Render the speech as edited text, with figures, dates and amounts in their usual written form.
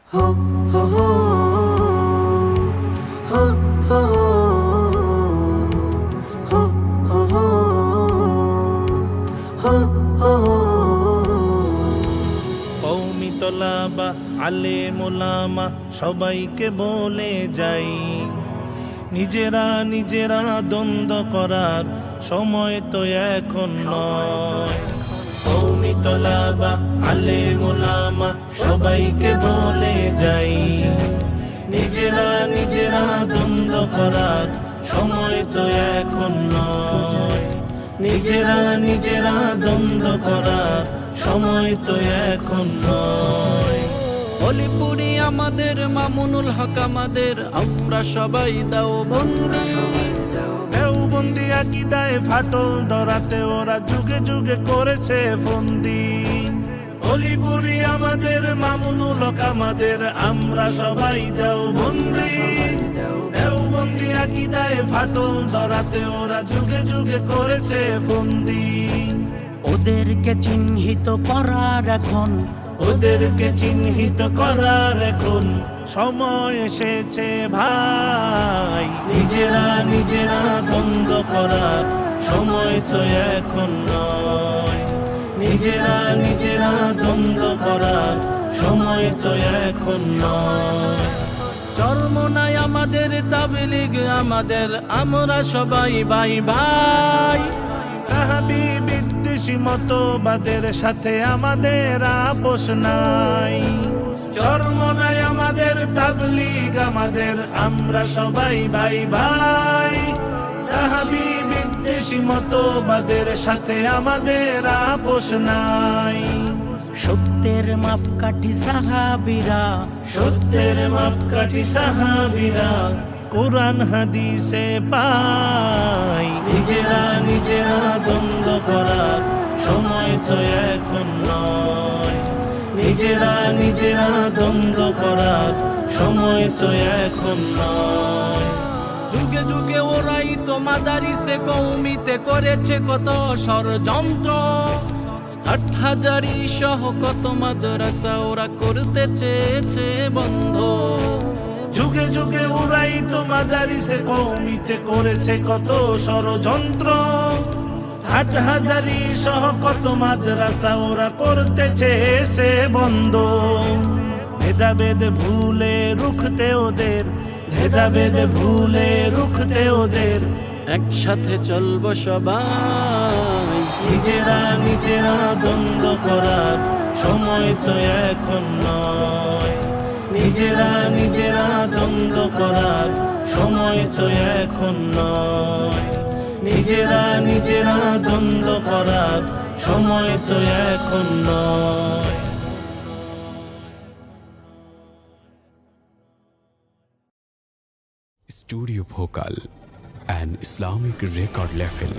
কওমি তলাবা আলেম ওলামা সবাইকে বলে যাই, নিজেরা নিজেরা দ্বন্দ্ব করার সময় তো এখন নয়। কওমি তলাবা আলেম ওলামা সবাইকে বলে যাই, নিজেরা নিজেরা দ্বন্দ্ব করার সময় তো এখন নয়। নিজেরা নিজেরা দ্বন্দ্ব করার সময় তো এখন নয়। হলিপুরি আমাদের, মামুনুল হক আমাদের, আমরা সবাই দাও বন্দি। দেওবন্দি আকীদায় ফাটল ধরাতে ওরা যুগে যুগে করেছে ফন্দি। হলিপুরি আমাদের, মামুনুল হক আমাদের, আমরা সবাই দেওবন্দি। দেওবন্দি আকীদায় ফাটল ধরাতে ওরা যুগে যুগে করেছে ফন্দি। ওদেরকে চিহ্নিত করার এখন, ওদেরকে চিহ্নিত করার এখন সময় এসেছে ভাই। নিজেরা নিজেরা দ্বন্দ্ব করার সময় তো এখন নয়। নিজেরা নিজেরা দ্বন্দ্ব করার সময় তো এখন নয়। চরমনাই আমাদের, তাবলীগ আমাদের, আমরা সবাই ভাই ভাই। সাহাবী বিদ্বেষী মতবাদের সাথে আমাদের আপোষ নাই। চরমনাই আমাদের, তাবলীগ আমাদের, আমরা সবাই ভাই ভাই। সাহাবী বিদ্বেষী মতবাদের সাথে আমাদের আপোষ নাই। সত্যের মাপকাঠি সাহাবীরা, সত্যের মাপকাঠি সাহাবীরা কোরআন হাদিসে পাই। নিজেরা নিজেরা দ্বন্দ্ব করার সময় তো এখন নয়। নিজেরা নিজেরা দ্বন্দ্ব করার সময় তো এখন নয়। যুগে যুগে ওরাই তো মাদারিসে কওমিতে করেছে কত ষড়যন্ত্র। হাটহাজারি সহ কত মাদ্রাসা ওরা করতে চেয়েছে বন্ধ। যুগে যুগে ওরাই তো মাদারিসে কওমিতে করেছে কত ষড়যন্ত্র। হাটহাজারি সহ কত মাদ্রাসা ওরা করতে চেয়েছে বন্ধ। ভেদাভেদ ভুলে রুখতে ওদের, ভেদাভেদ ভুলে রুখতে ওদের, একসাথে চলবো সবাই। নিজেরা নিজেরা দ্বন্দ্ব করার সময় তো এখন নয়। নিজেরা নিজেরা দ্বন্দ্ব করার সময় তো এখন নয়। নিজেরা নিজেরা দ্বন্দ্ব করার সময় তো এখন নয়। Studio Bhokal, an Islamic record label.